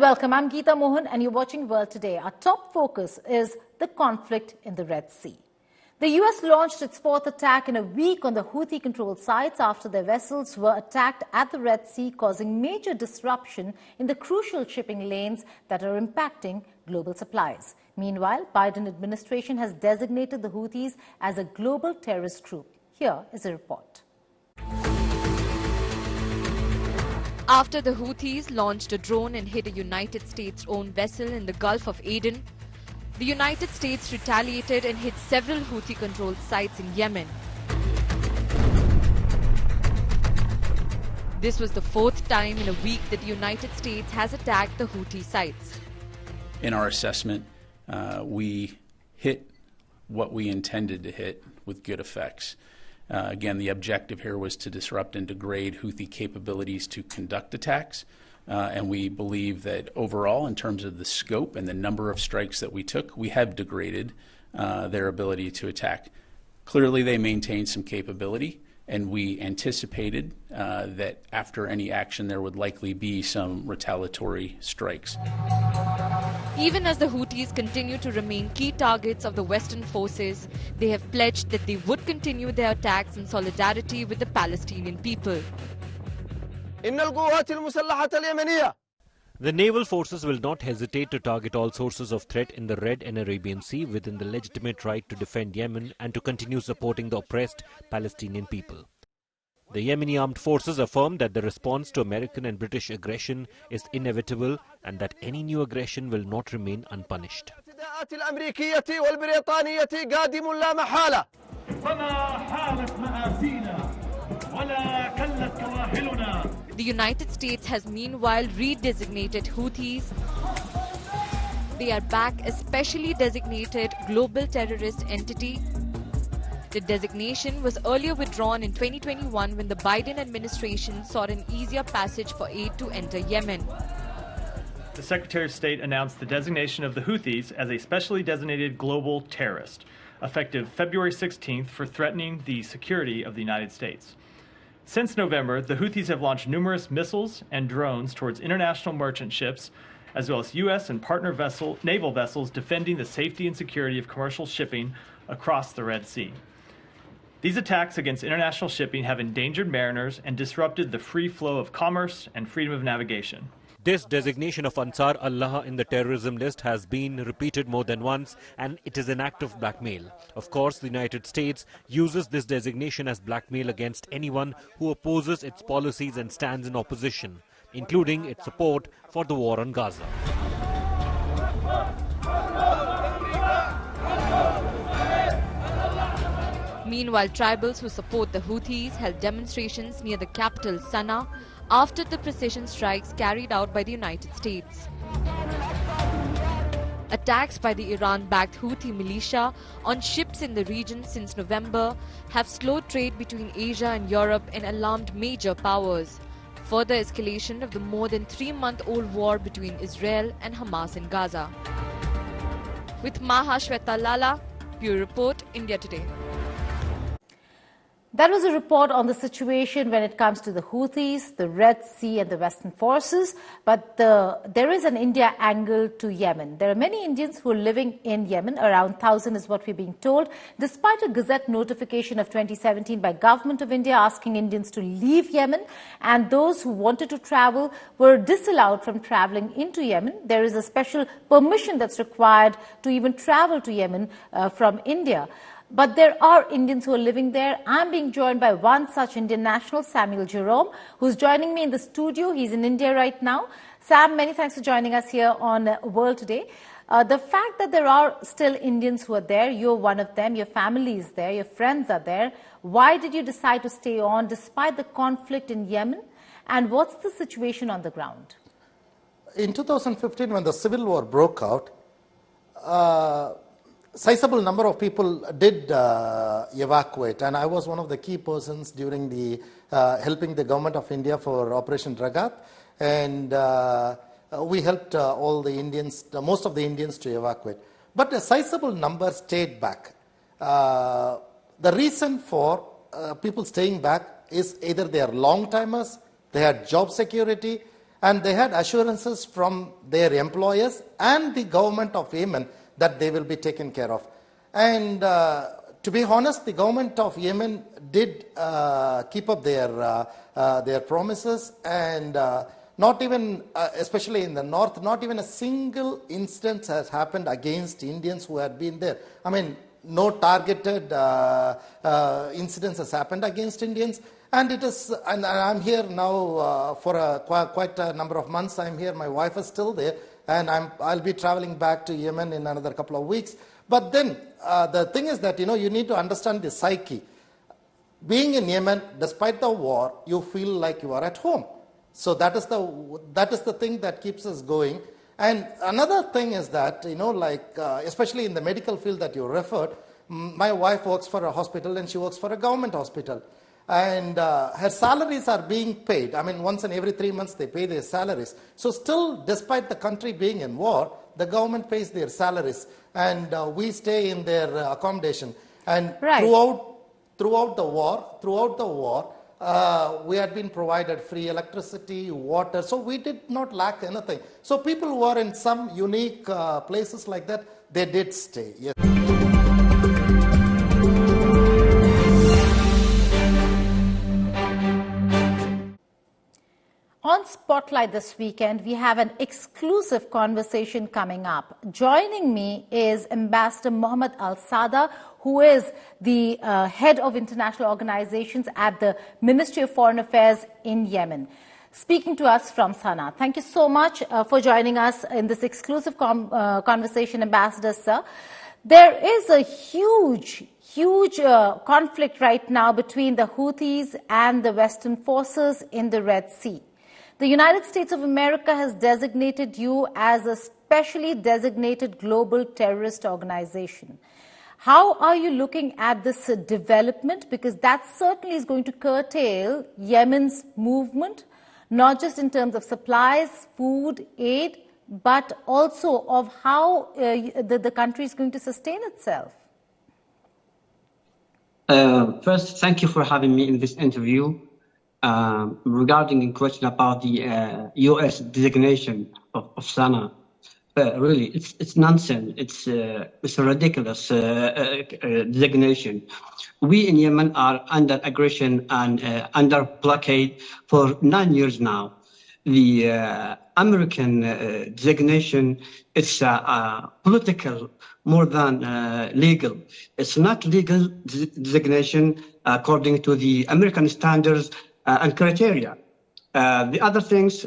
welcome. I'm Geeta Mohan and you're watching World Today. Our top focus is the conflict in the Red Sea. The US launched its fourth attack in a week on the Houthi-controlled sites after their vessels were attacked at the Red Sea, causing major disruption in the crucial shipping lanes that are impacting global supplies. Meanwhile, Biden administration has designated the Houthis as a global terrorist group. Here is a report. After the Houthis launched a drone and hit a United States-owned vessel in the Gulf of Aden, the United States retaliated and hit several Houthi-controlled sites in Yemen. This was the fourth time in a week that the United States has attacked the Houthi sites. In our assessment, we hit what we intended to hit with good effects. Again, the objective here was to disrupt and degrade Houthi capabilities to conduct attacks. And we believe that overall, in terms of the scope and the number of strikes that we took, we have degraded their ability to attack. Clearly, they maintained some capability, and we anticipated that after any action, there would likely be some retaliatory strikes. Even as the Houthis continue to remain key targets of the Western forces, they have pledged that they would continue their attacks in solidarity with the Palestinian people. The naval forces will not hesitate to target all sources of threat in the Red and Arabian Sea within the legitimate right to defend Yemen and to continue supporting the oppressed Palestinian people. The Yemeni armed forces affirm that the response to American and British aggression is inevitable and that any new aggression will not remain unpunished. The United States has meanwhile redesignated Houthis. They are back as specially designated global terrorist entity. The designation was earlier withdrawn in 2021 when the Biden administration sought an easier passage for aid to enter Yemen. The Secretary of State announced the designation of the Houthis as a specially designated global terrorist, effective February 16th for threatening the security of the United States. Since November, the Houthis have launched numerous missiles and drones towards international merchant ships, as well as U.S. and partner naval vessels defending the safety and security of commercial shipping across the Red Sea. These attacks against international shipping have endangered mariners and disrupted the free flow of commerce and freedom of navigation. This designation of Ansar Allah in the terrorism list has been repeated more than once, and it is an act of blackmail. Of course, the United States uses this designation as blackmail against anyone who opposes its policies and stands in opposition, including its support for the war on Gaza. Meanwhile, tribals who support the Houthis held demonstrations near the capital Sana'a after the precision strikes carried out by the United States. Attacks by the Iran-backed Houthi militia on ships in the region since November have slowed trade between Asia and Europe and alarmed major powers. Further escalation of the more than 3-month-old war between Israel and Hamas in Gaza. With Maha Shweta Lala, Bureau Report, India Today. That was a report on the situation when it comes to the Houthis, the Red Sea and the Western forces. But there is an India angle to Yemen. There are many Indians who are living in Yemen, around 1,000 is what we're being told, despite a Gazette notification of 2017 by Government of India asking Indians to leave Yemen, and those who wanted to travel were disallowed from traveling into Yemen. There is a special permission that's required to even travel to Yemen from India. But there are Indians who are living there. I'm being joined by one such Indian national, Samuel Jerome, who's joining me in the studio. He's in India right now. Sam, many thanks for joining us here on World Today. The fact that there are still Indians who are there, you're one of them, your family is there, your friends are there. Why did you decide to stay on despite the conflict in Yemen? And what's the situation on the ground? In 2015, when the civil war broke out, sizable number of people did evacuate, and I was one of the key persons during the helping the government of India for Operation Ragat, and we helped all the Indians, most of the Indians to evacuate. But a sizable number stayed back. The reason for people staying back is either they are long-timers, they had job security, And they had assurances from their employers and the government of Yemen that they will be taken care of. And to be honest, the government of Yemen did keep up their promises, and not even, especially in the north, not even a single instance has happened against Indians who had been there. I mean, no targeted incidents has happened against Indians. And it is, and I'm here now for quite a number of months. I'm here. My wife is still there, and I'll be traveling back to Yemen in another couple of weeks. But then the thing is that you need to understand the psyche. Being in Yemen, despite the war, you feel like you are at home. So that is the thing that keeps us going. And another thing is that especially in the medical field that you referred, my wife works for a hospital and she works for a government hospital. And her salaries are being paid. I mean, once in every 3 months they pay their salaries. So still, despite the country being in war, the government pays their salaries. And we stay in their accommodation. And throughout the war, we had been provided free electricity, water. So we did not lack anything. So people who are in some unique places like that, they did stay. Yes. On Spotlight this weekend, we have an exclusive conversation coming up. Joining me is Ambassador Mohammed Al-Sada, who is the head of international organizations at the Ministry of Foreign Affairs in Yemen, speaking to us from Sana'a. Thank you so much for joining us in this exclusive conversation, Ambassador, sir. There is a huge conflict right now between the Houthis and the Western forces in the Red Sea. The United States of America has designated you as a specially designated global terrorist organization. How are you looking at this development? Because that certainly is going to curtail Yemen's movement, not just in terms of supplies, food, aid, but also of how the country is going to sustain itself. First, thank you for having me in this interview. Regarding the question about the U.S. designation of Sana'a, really, it's nonsense. It's a ridiculous designation. We in Yemen are under aggression and under blockade for 9 years now. The American designation is political more than legal. It's not legal designation according to the American standards and criteria. The other things,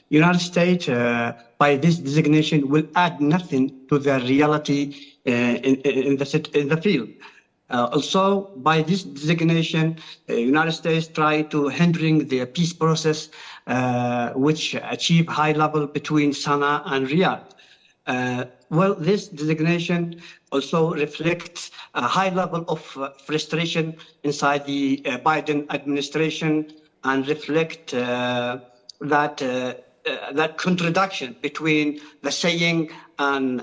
United States, by this designation, will add nothing to the reality in the field. Also, by this designation, United States try to hindering the peace process, which achieve high level between Sana'a and Riyadh. Well, this designation also reflects a high level of frustration inside the Biden administration, and reflect that contradiction between the saying and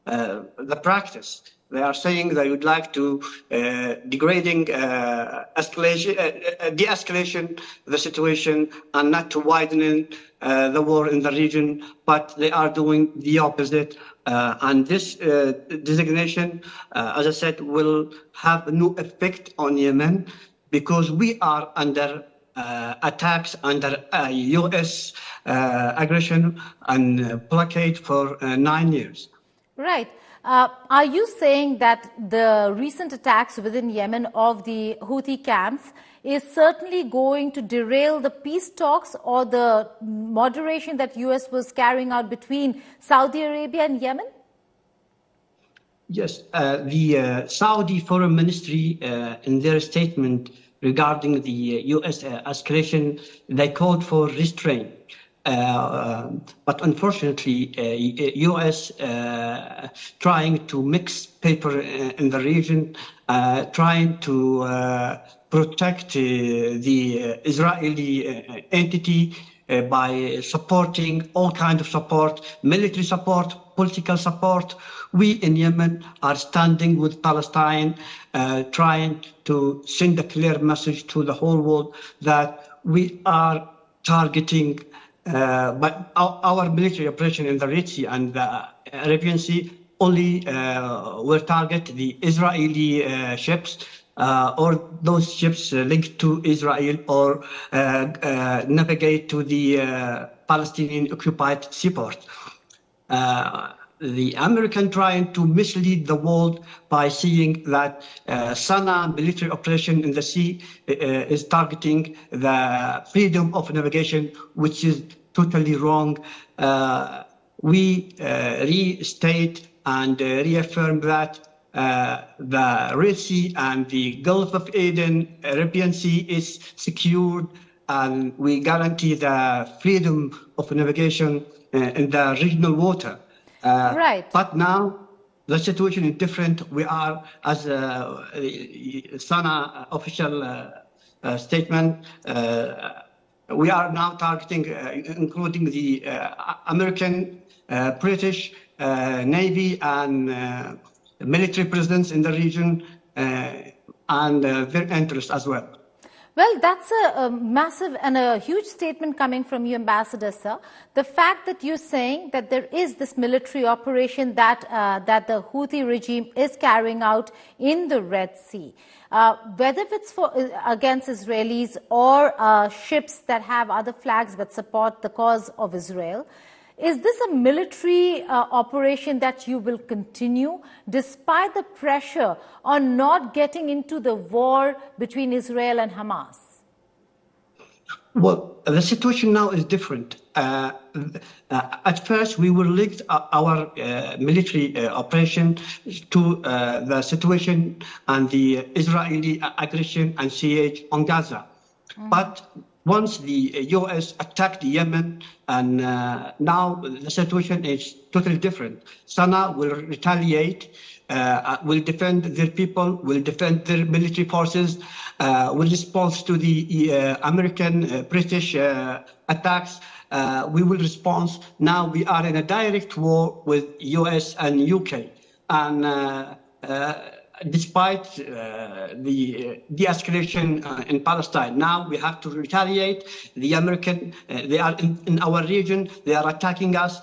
the practice. They are saying they would like to de-escalation the situation and not to widening the war in the region, but they are doing the opposite. And this designation, as I said, will have no effect on Yemen, because we are under attacks, under U.S. aggression and blockade for 9 years. Right. Are you saying that the recent attacks within Yemen of the Houthi camps is certainly going to derail the peace talks or the moderation that U.S. was carrying out between Saudi Arabia and Yemen? Yes. The Saudi Foreign Ministry, in their statement regarding the U.S. escalation, they called for restraint. But unfortunately, U.S. trying to mix paper in the region, trying to protect the Israeli entity by supporting all kinds of support, military support, political support. We in Yemen are standing with Palestine, trying to send a clear message to the whole world that we are targeting but our military operation in the Red Sea and the Arabian Sea only will target the Israeli ships or those ships linked to Israel or navigate to the Palestinian occupied seaport. The American trying to mislead the world by saying that Sana'a military operation in the sea is targeting the freedom of navigation, which is totally wrong. We restate and reaffirm that the Red Sea and the Gulf of Aden, Arabian Sea is secured, and we guarantee the freedom of navigation in the regional water. Right. But now the situation is different. We are, as Sana'a official statement, we are now targeting, including the American, British Navy and military presence in the region and their interests as well. Well, that's a massive and a huge statement coming from you, Ambassador, sir. The fact that you're saying that there is this military operation that the Houthi regime is carrying out in the Red Sea, whether it's against Israelis or ships that have other flags but support the cause of Israel, is this a military operation that you will continue despite the pressure on not getting into the war between Israel and Hamas? Well, the situation now is different. At first, we were linked our military operation to the situation and the Israeli aggression and siege on Gaza. But once the U.S. attacked Yemen, and now the situation is totally different. Sana'a will retaliate, will defend their people, will defend their military forces, will respond to the American, British attacks. We will respond. Now we are in a direct war with U.S. and U.K. And despite the de-escalation in Palestine, now we have to retaliate. The American, they are in our region, they are attacking us.